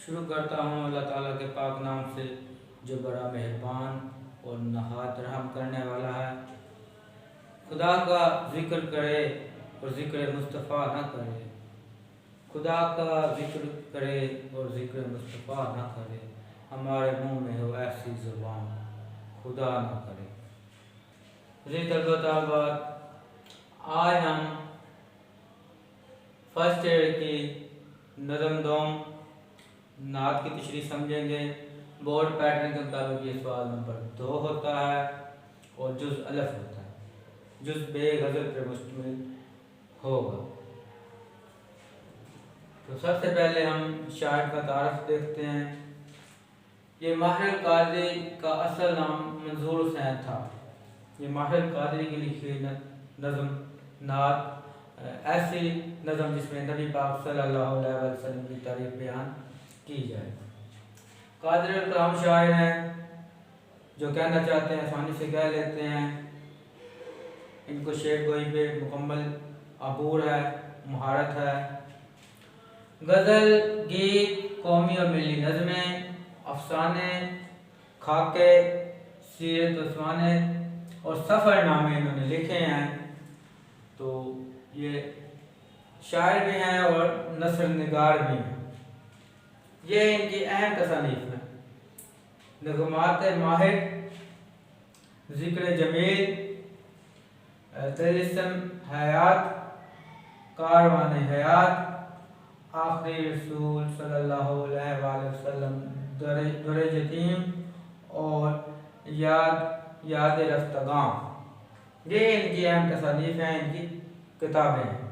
शुरू करता हूँ अल्लाह ताला के पाक नाम से जो बड़ा मेहरबान और नहायत रहम करने वाला है। खुदा का जिक्र करे और ज़िक्र मुस्तफ़ा ना करे, खुदा का जिक्र करे और ज़िक्र मुस्तफ़ा ना करे, हमारे मुंह में हो ऐसी ज़ुबान खुदा ना करे। जी तलबत आज हम फर्स्ट ईयर की नज़म दोम नात की तशरीह समझेंगे। बोर्ड पैटर्न के मुताबिक ये सवाल नंबर 2 होता है और जुज़ अलफ होता है। जुज़ बे गज़ल पर मुश्तमिल होगा। तो सबसे पहले हम शायर का तारफ़ देखते हैं। ये माहिर कादरी का असल नाम मंजूर हुसैन था। ये माहिर कादरी की लिखी नज़म नात ऐसी नज़म जिसमें नबी पाक सल्लल्लाहु अलैहि वसल्लम की तारीफ बयान की जाए। कादरी कलाम शायर हैं, जो कहना चाहते हैं आसानी से कह लेते हैं। इनको शेर गोई पे मुकम्मल अबूर है, महारत है। गज़ल, गीत, कौमी और मिली नज़में, अफसाने, खाके, सीरत अफसाने और सफ़रनामे इन्होंने लिखे हैं। तो ये शायर भी हैं और नस्र निगार भी हैं। ये इनकी अहम तसानीफ है। नगमात माहिर, ज़िक्र जमील, तिलिस्म हयात, कारवान हयात, आखिरी रसूल सल्लल्लाहु अलैहि वसल्लम, दुर यतीम और याद रफ्तगां, ये इनकी अहम तसानीफ हैं, इनकी किताबें हैं।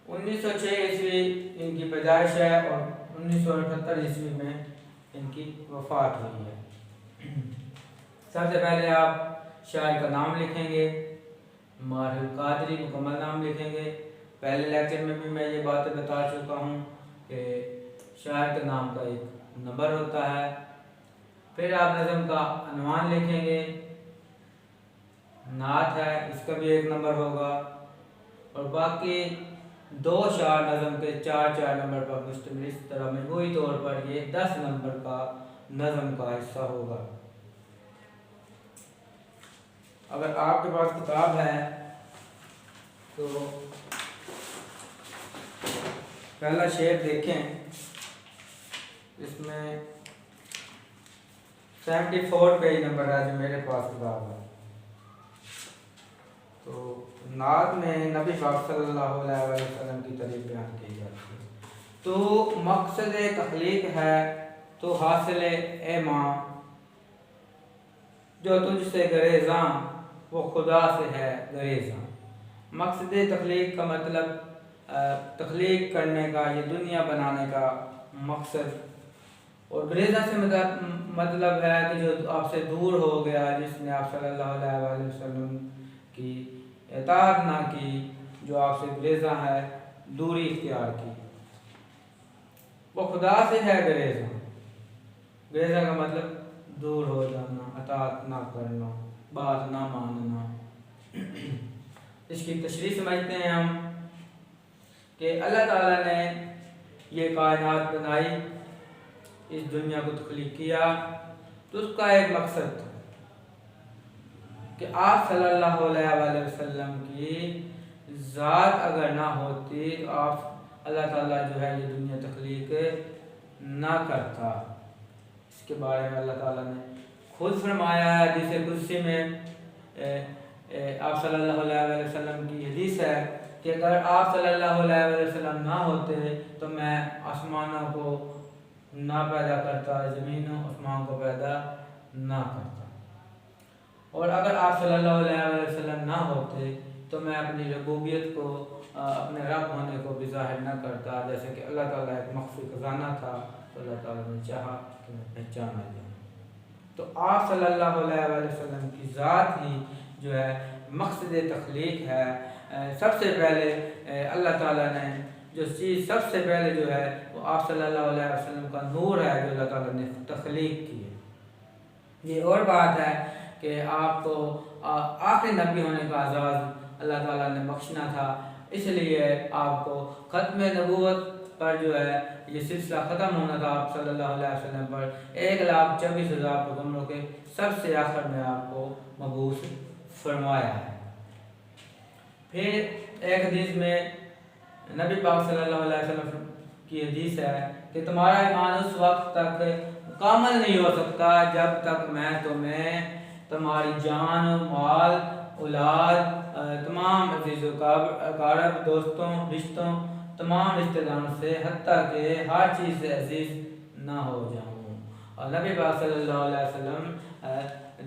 1906 ईस्वी इनकी पैदाइश है और 1978 ईस्वी में इनकी वफ़ात हुई है। सबसे पहले आप शायर का नाम लिखेंगे, माहिर कादरी मुकम्मल नाम लिखेंगे। पहले लेक्चर में भी मैं ये बातें बता चुका हूँ कि शायर के नाम का एक नंबर होता है। फिर आप नज़म का अनवान लिखेंगे। नात है, इसका भी एक नंबर होगा और बाकी 2 शार नज़म के 4-4 नंबर पर मुश्तमिल। इस तरह मजमूई तौर पर ये 10 नंबर का नज़म का हिस्सा होगा। अगर आपके पास किताब है तो पहला शेर देखें। इसमें 74 पेज नंबर है जो मेरे पास किताब है। तो नात में नबी पाक सल्लल्लाहु अलैहि वसल्लम की तारीफ बयान की जाती है। तो मकसद तख्लीक है तो हासिल ए माँ, जो तुझसे गरेज़ां वो खुदा से है गरेज़ां। मकसद तख्लीक का मतलब तख्लीक करने का, ये दुनिया बनाने का मकसद। और गरेज़ां से मतलब है कि जो आपसे दूर हो गया, जिसने आप सल्लल्लाहु अलैहि वसल्लम की इताअत ना की, जो आपसे गरेज़ां है, दूरी इख्तियार की, वो खुदा से है गरेज़ां। गरेज़ां का मतलब दूर हो जाना, इताअत ना करना, बात ना मानना। इसकी तशरीह समझते हैं हम कि अल्लाह ताला ने ये कायनात बनाई, इस दुनिया को तख्लीक किया, तो उसका एक मकसद था कि आप सल्लल्लाहु अलैहि वसल्लम की ज़ात अगर ना होती तो आप अल्लाह ताला जो है ये दुनिया तख्लीक ना करता। इसके बारे में अल्लाह ताला ने खुद फरमाया है। हदीस कुदसी में आप सल्लल्लाहु अलैहि वसल्लम की हदीस है कि अगर आप सल्लल्लाहु अलैहि वसल्लम ना होते तो मैं आसमानों को ना पैदा करता, ज़मीनों आसमान को पैदा ना करता। और अगर आप सल्लल्लाहु अलैहि वसल्लम ना होते तो मैं अपनी रबूबियत को, अपने रब होने को भी ज़ाहिर ना करता। जैसे कि अल्लाह ताला एक मख्फी खजाना था, तो अल्लाह ताला ने चाहा कि मैं पहचाना जाऊँ। तो आप सल्लल्लाहु अलैहि वसल्लम की ज़ात ही जो है मकसद तख्लीक है। सबसे पहले अल्लाह ताला ने जो चीज़ सबसे पहले जो है वो आप सल्लल्लाहु अलैहि वसल्लम का नूर है, जो अल्लाह ताला ने तख्लीक की है। ये और बात है कि आपको आखिरी नबी होने का एजाज़ अल्लाह ताला ने बख्शना था, इसलिए आपको ख़त्म नबूवत पर जो है ये सिलसिला ख़त्म होना था आप सल्लल्लाहु अलैहि वसल्लम पर 1,24,000 पैगम्बरों के सबसे आखिर में आपको मबूस फरमाया है। फिर एक हदीस में नबी पाक सल्लल्लाहु अलैहि वसल्लम की हदीस है कि तुम्हारा ईमान उस वक्त तक कामल नहीं हो सकता जब तक मैं तुम्हें तुम्हारी जान, माल, औलाद, तमाम अज़ीज़-ओ-क़ारब, दोस्तों, रिश्तों, तमाम रिश्तेदारों से हत्ता के हर चीज़ से अजीज़ ना हो जाऊँ। और नबी पाक सल्लल्लाहु अलैहि वसल्लम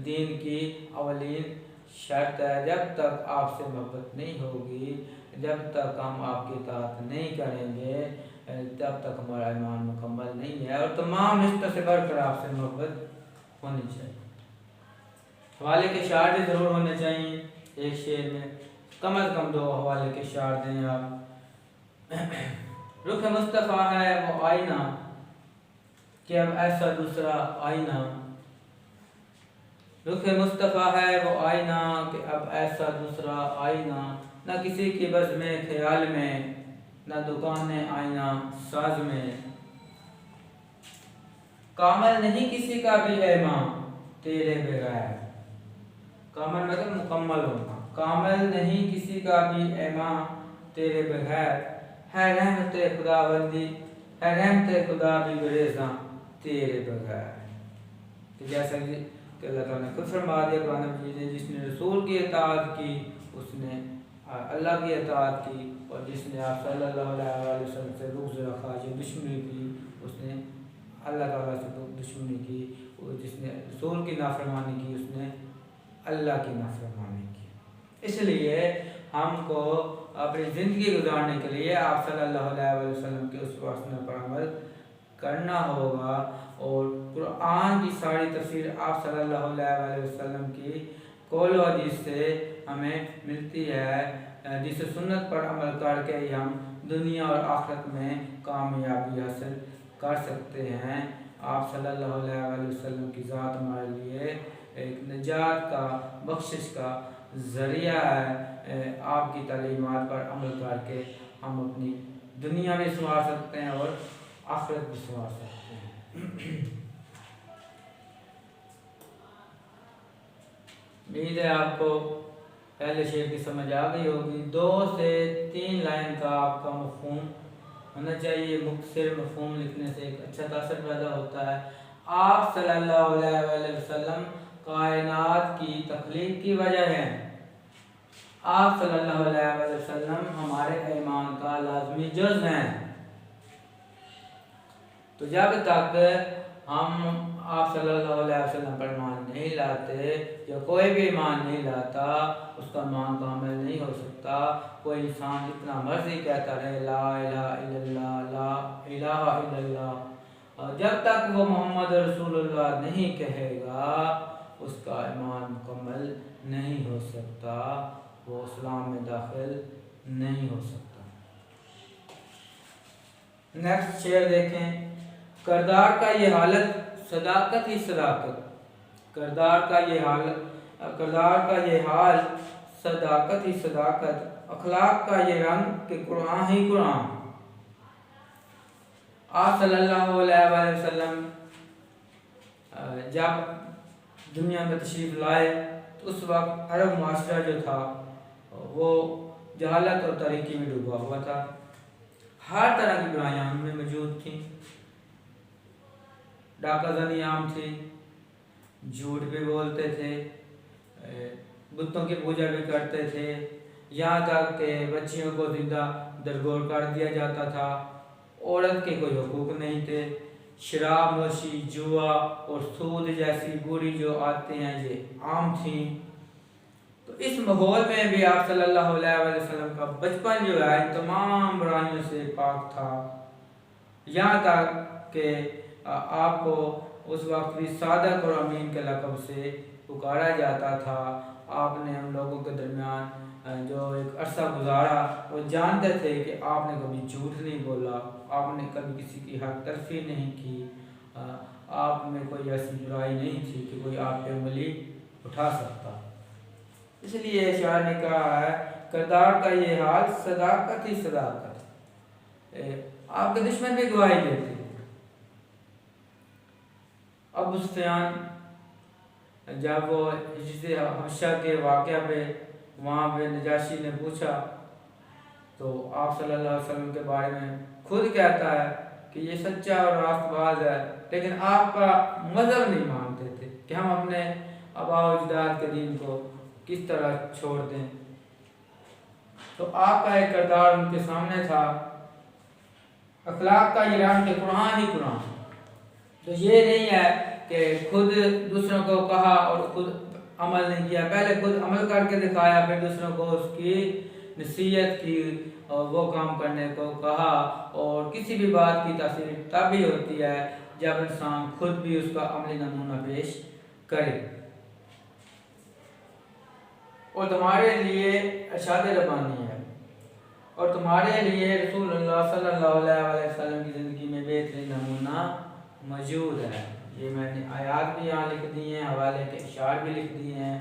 दीन की अवलीन शर्त है, जब तक आपसे मोहब्बत नहीं होगी, जब तक हम आपकी इताअत नहीं करेंगे, तब तक हमारा ईमान मुकम्मल नहीं है। और तमाम रिश्तों से बढ़कर आपसे मोहब्बत होनी चाहिए। हवाले के शार भी ज़रूर होने चाहिए। एक शेर में कम अज़ कम 2 हवाले के शार दें आप। रुख मुस्तफ़ा है वो आईना कि अब ऐसा दूसरा आईना, रुख मुस्तफ़ा है वो आईना कि अब ऐसा दूसरा आईना, न किसी की बज़ में ख्याल में, न दुकान आईना साज में। कामल नहीं किसी का भी ऐमा तेरे बगैर, कामल मतलब मुकम्मल होना, कामल नहीं किसी का भी ऐमा तेरे बगैर, है रहमत खुदाबंदी, है रहमत खुदा भी गुरेज़ा तेरे बगैर। तो जैसा कि अल्लाह ताला ने खुद फरमा दिया कुरान मजीद में, जिसने रसूल की इताअत की उसने अल्लाह की इताअत की, और जिसने आप सल्लल्लाहु अलैहि वसल्लम से बुग़्ज़ रखा, जो दुश्मनी की, उसने अल्लाह ताला से दुश्मनी की, और जिसने रसूल की नाफरमानी की उसने अल्लाह की नाफरमानी की। इसलिए हमको अपनी ज़िंदगी गुजारने के लिए आप सल्लल्लाहु अलैहि वसल्लम के उस वसना पर अमल करना होगा। और कुरान की सारी तफसीर आप सल्लल्लाहु अलैहि वसल्लम की कौल और हदीस से हमें मिलती है, जिस सुन्नत पर अमल करके ही हम दुनिया और आखिरत में कामयाबी हासिल कर सकते हैं। आप सल्लल्लाहु अलैहि वसल्लम की ज़ात हमारे लिए एक निजात का, बख्शिश का ज़रिया है। आपकी तालीमात पर अमल करके हम अपनी दुनिया भी संवार सकते हैं और आखिरत भी संवार सकते हैं। उम्मीद है आपको पहले शेर की समझ आ गई होगी। 2 से 3 लाइन का आपका मफ़हूम होना चाहिए। मुख्तसर मफ़हूम लिखने से एक अच्छा तासर पैदा होता है। आप सल्लल्लाहु अलैहि वसल्लम कायनात की तख्लीक की वजह है। आप सल्लल्लाहु अलैहि वसल्लम हमारे ईमान का लाज़मी जुज़ हैं। तो जब तक हम आप सल्लल्लाहु अलैहि वसल्लम पर ईमान नहीं लाते, या कोई भी ईमान नहीं लाता, उसका ईमान कामिल नहीं हो सकता। कोई इंसान जितना मर्जी कहता रहे ला इलाहा इल्लल्लाह, ला इलाहा इल्लल्लाह, और जब तक वो मोहम्मद रसूलुल्लाह नहीं कहेगा उसका ईमान मुकम्मल नहीं हो सकता, वो इस्लाम में दाखिल नहीं हो सकता। नेक्स्ट शेर देखें। करदार का ये हालत सदाकत ही सदाकत, करदार का ये हाल सदाकत ही सदाकत, अखलाक का ये रंग कि कुरान ही कुरान। आप सल्लल्लाहु अलैहि वसल्लम जब दुनिया में तशरीफ़ लाए तो उस वक्त अरब माशरा जो था वो जहालत और तारीकी में डूबा हुआ था। हर तरह की बुराइयाँ उनमें मौजूद थीं। डाकाज़नी आम थी, झूठ भी बोलते थे, बुतों की पूजा भी करते थे, यहाँ तक कि बच्चियों को जिंदा दरगोर कर दिया जाता था। औरत के कोई हुकूक नहीं थे। शराब नोशी, जुआ और सूद जैसी बुरी जो आते हैं ये आम थी। तो इस माहौल में भी आप सल्लल्लाहु अलैहि वसल्लम का बचपन जो है तमाम बुराइयों से पाक था। यहाँ तक कि आपको उस वक्त भी सादक और अमीन के लक़ब से पुकारा जाता था। आपने हम लोगों के दरमियान जो एक अरसा गुजारा वो जानते थे कि आपने कभी झूठ नहीं बोला, आपने कभी किसी की हक तलफी नहीं की, आप में कोई ऐसी बुराई नहीं थी कि कोई आप पे उंगली उठा सकता। इसलिए शायर ने कहा है, करदार का ये हाल सदाकत ही सदाकत, आपके दुश्मन भी गवाही देते। अबू सुफियान जब वो हिज्र हबशा के वाक़या पे वहाँ पे नजाशी ने पूछा तो आप सल्लल्लाहु अलैहि वसल्लम के बारे में खुद कहता है कि ये सच्चा और रास्तबाज है, लेकिन आपका मज़हब नहीं मानते थे कि हम अपने आबा व अजदाद के दीन को किस तरह छोड़ दें। तो आपका एक किरदार उनके सामने था, अखलाक का ये रंग के कुरान ही कुरान। तो ये नहीं है कि खुद दूसरों को कहा और खुद अमल नहीं किया, पहले खुद अमल करके दिखाया, फिर दूसरों को उसकी नसीहत की और वो काम करने को कहा। और किसी भी बात की तासीर तब ही होती है जब इंसान खुद भी उसका अमली नमूना पेश करे। और तुम्हारे लिए इरशाद रब्बानी है और तुम्हारे लिए रसूलुल्लाह सल्लल्लाहु अलैहि वसल्लम की ज़िंदगी में बेहतरीन नमूना मौजूद है। ये मैंने आयात भी यहाँ लिख दी हैं, हवाले के इशार भी लिख दिए हैं।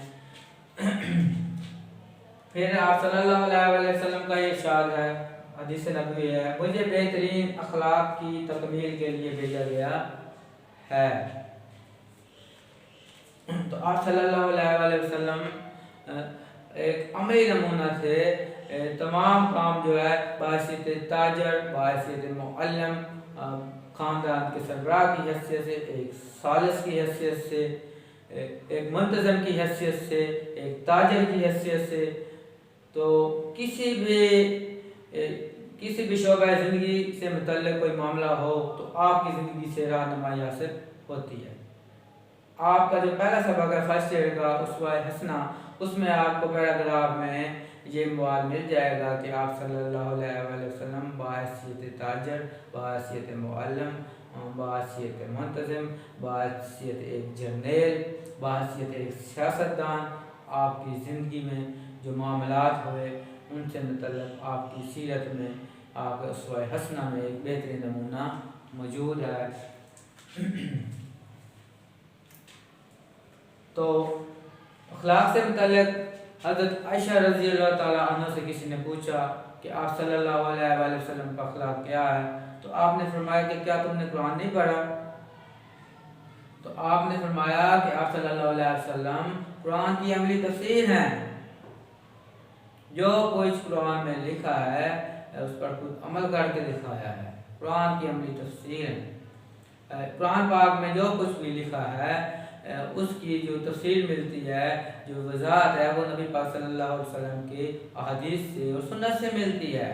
फिर आप सल्लल्लाहु अलैहि वसल्लम का ये इरशाद है, हदीस नबवी है, मुझे बेहतरीन अखलाक की तकमील के लिए भेजा गया है। तो आप सल्लल्लाहु अलैहि वसल्लम एक अमली नमूना थे। तमाम काम जो है बासियत ताजर, बासियत मुअल्लिम, ख़ानदान के सरबराह की हैसियत से, एक सालिस की हैसियत से, एक मुंतज़म की हैसियत से, एक ताजर की हैसियत से, तो किसी भी शोबा ज़िंदगी से मुतल्लिक़ कोई मामला हो तो आपकी ज़िंदगी से रहनुमाई हासिल होती है। आपका जो पहला सबक है फर्स्ट ईयर का उसवा हसना, उसमें आपको पैराग्राफ में ये मवाद मिल जाएगा कि आप सल्लल्लाहु अलैहि वसल्लम बाहैसियत ताजर, बाहैसियत मुअल्लिम, बाहैसियत मुंतज़िम, बाहैसियत एक जर्नैल, बाहैसियत एक सियासतदान, आपकी ज़िंदगी में जो मामलात हुए उनसे मुतल्लिक़ आपकी सीरत में, आपके उसवा हसना में एक बेहतरीन नमूना मौजूद है। तो अखलाक से मुतल्लिक़ हज़रत आयशा रज़ी अल्लाह ताला अन्हा से किसी ने पूछा कि आप सल्लल्लाहु अलैहि वसल्लम का अखलाक क्या है? तो आपने फरमाया कि क्या तुमने कुरान नहीं पढ़ा? तो आपने फरमाया कि आप सल्लल्लाहु अलैहि वसल्लम कुरान की अमली तफसीर हैं। जो कुछ कुरान में लिखा है उस पर खुद अमल करके दिखाया है, कुरान की अमली तफसीर है। कुरान पाक में जो कुछ भी लिखा है उसकी जो तफसीर मिलती है, जो वज़ाहत है, वो नबी पाक सल्लल्लाहु अलैहि वसल्लम की अहदीस से और सुन्नत से मिलती है।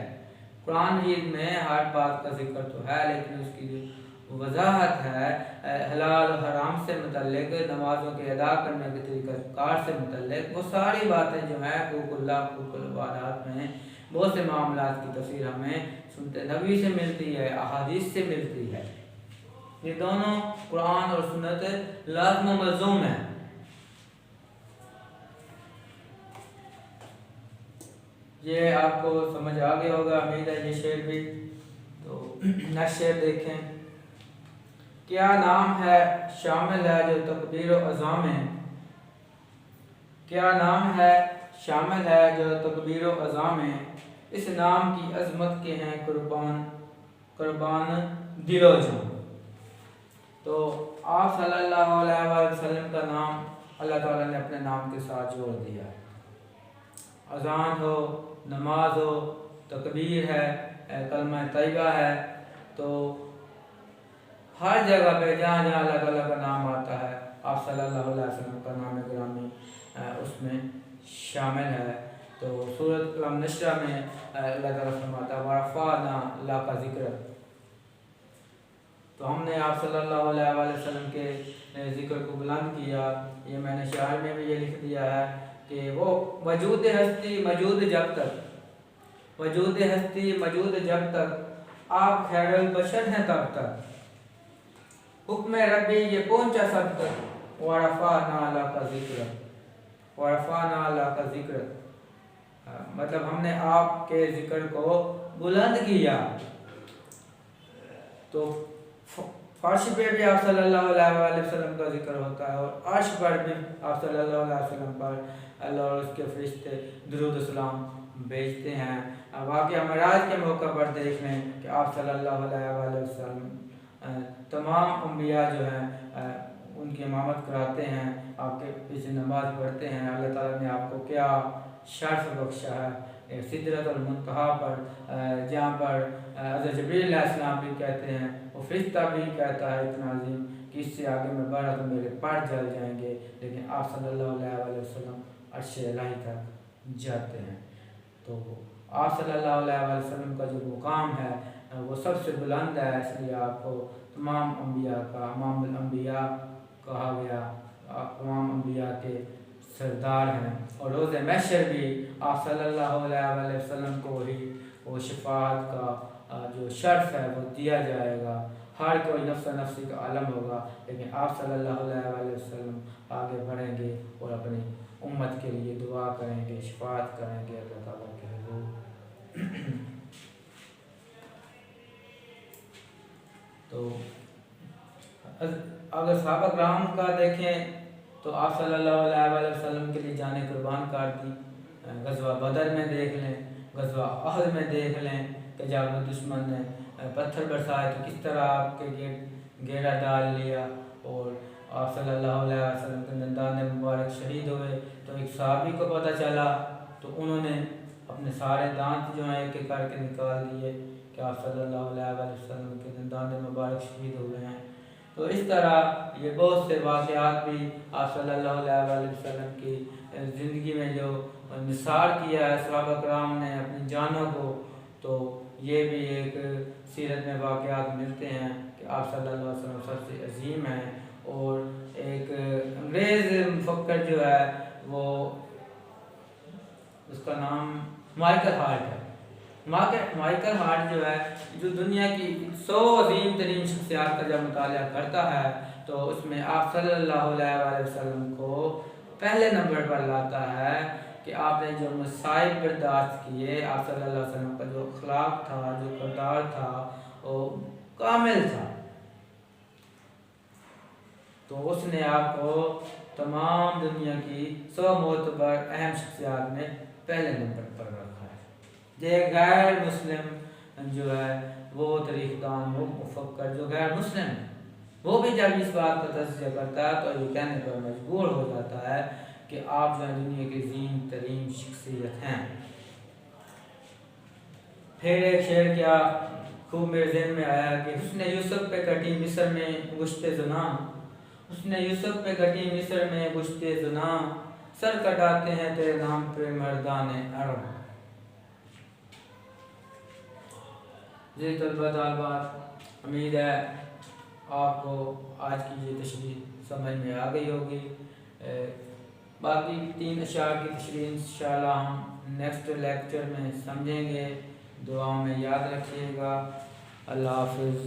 कुरान मजीद में हर बात का जिक्र तो है, लेकिन उसकी जो वज़ाहत है हलाल और हराम से मुतल्लिक़, नमाज़ों के अदा करने के तरीक़ाकार से मुतल्लिक़, वो सारी बातें जो हैं हुकूकुल्लाह हुकूकुल इबादात में बहुत से मामलात की तफसीर हमें सुनते नबी से मिलती है, अहादीस से मिलती है। ये दोनों कुरान और सुन्नत लाज़िम व मलज़ूम है। ये आपको समझ आ गया होगा, उम्मीद है ये शेर भी। तो नेक्स्ट शेर देखें। क्या नाम है शामिल है जो तकबीर व अज़ा में, क्या नाम है शामिल है जो तकबीर व अज़ा में, इस नाम की अज़मत के हैं कुर्बान कुर्बान दिलो जान। तो आप सल्लल्लाहु अलैहि वसल्लम का नाम अल्लाह ताला ने अपने नाम के साथ जोड़ दिया। अज़ान हो, नमाज हो, तकबीर है, कलमा तैयबा है, तो हर जगह पे जहाँ जहाँ अल्लाह ताला का नाम आता है आप सल्लल्लाहु अलैहि वसल्लम का नाम गिरामी उसमें शामिल है। तो सूरत अल-नशरा में अल्लाह ताला फरमाता है वरफ़अना लका ज़िक्र। तो हमने आप सल्लल्लाहु अलैहि वसल्लम के ज़िक्र को बुलंद किया। ये मैंने शायर में भी ये लिख दिया है कि वो वजूद हस्ती मौजूद जब तक, वजूद हस्ती मौजूद जब तक, आप खैरुल बशर हैं तब तक, हुक्म रब्बी ये पहुँचा सब तक, वरफ़अना लका ज़िक्र, वरफ़अना लका ज़िक्र, मतलब हमने आपके ज़िक्र को बुलंद किया। तो फर्श पे भी आप सल्लल्लाहु अलैहि वसल्लम का जिक्र होता है और अर्श पर भी आप सल्लल्लाहु अलैहि वसल्लम पर अल्लाह और उसके फरिश्ते दुरूद सलाम भेजते हैं। वाक़या मेराज के मौका पर देख लें कि आप सल्लल्लाहु अलैहि वसल्लम तमाम अम्बिया जो हैं उनकी इमामत कराते हैं, आपके पीछे नमाज पढ़ते हैं। अल्लाह ताला ने आपको क्या शर्फ बख्शा है सिदरतुल मुंतहा पर, जहाँ पर हज़रत जिब्रील अलैहिस्सलाम भी कहते हैं और फरिश्ता भी कहता है इतना अजीम कि इससे आगे मैं बढ़ा तो मेरे पैर जल जाएंगे, लेकिन आप सल्लल्लाहु अलैहि वसल्लम अर्श इलाही तक जाते हैं। तो आप सल्लल्लाहु अलैहि वसल्लम का जो मुकाम है वो सबसे बुलंद है, इसलिए आपको तमाम अम्बिया का इमामुल अम्बिया कहा गया। आप तमाम अम्बिया के सरदार हैं और रोज़ महशर भी आप सल्लल्लाहु अलैहि वसल्लम को ही वो शफाअत का जो शर्फ है वो दिया जाएगा। हर कोई नफ्स नफ्सी का आलम होगा, लेकिन आप सल्लल्लाहु अलैहि वसल्लम आगे बढ़ेंगे और अपनी उम्मत के लिए दुआ करेंगे, शफाअत करेंगे अल्लाह ताला के हुजूर। तो अगर सहाबा किराम का देखें तो आप सल्लल्लाहु अलैहि वसल्लम के लिए जाने कुर्बान कर दी। गज़वा बदर में देख लें, गज़वा अहद में देख लें कि जब दुश्मन ने पत्थर बरसाए तो किस तरह आपके घेरा डाल लिया और आप सल्लल्लाहु अलैहि वसल्लम के दंदान मुबारक शहीद हुए। तो एक सहाबी को पता चला तो उन्होंने अपने सारे दांत जो हैं एक एक करके निकाल दिए कि आप सल्लल्लाहु अलैहि वसल्लम के दंदान मुबारक शहीद हुए हैं। तो इस तरह ये बहुत से वाक़यात भी आप सल्लल्लाहु अलैहि वसल्लम की ज़िंदगी में जो निसार किया है सहाबा किराम ने अपनी जानों को, तो ये भी एक सीरत में वाक़यात मिलते हैं कि आप सल्लल्लाहु अलैहि वसल्लम सबसे अजीम हैं। और एक अंग्रेज़ मुफक्कर जो है वो उसका नाम माइकल हार्ट है। माइकल हार्ट जो है जो दुनिया की 100 अजीम तरीन शख्सियात का जब मुताला करता है तो उसमें आप सल्लल्लाहु अलैहि वसल्लम को पहले नंबर पर लाता है कि आपने जो मसाइब बर्दाश्त किए, आप सल्लल्लाहु अलैहि वसल्लम का जो अखलाक था, जो किरदार था वो कामिल था। तो उसने आपको तमाम दुनिया की 100 मोतबर अहम शख्सियात में पहले नंबर पर रखा है। ये गैर मुस्लिम जो है वो तरीक़दान वो मुफक्कर जो गैर मुस्लिम है वो भी जब इस बात का तज़किया करता है तो ये कहने पर मजबूर हो जाता है कि आप जो है दुनिया की अज़ीम तरीन शख्सियत हैं। फिर एक शेर क्या खूब मेरे ज़हन में आया कि हुस्न यूसुफ पे कटी मिस्र में गुश्ते ज़ुना, हुस्न यूसुफ पे कटी मिस्र में गुश्ते ज़ुना, सर कटाते हैं तेरे नाम पे मर्दाने अरब। जी तलबात, उम्मीद है आपको आज की ये तशरीह समझ में आ गई होगी। बाकी 3 अशार की तशरीह इंशाअल्लाह हम नेक्स्ट लेक्चर में समझेंगे। दुआ में याद रखिएगा। अल्लाह हाफ़िज़।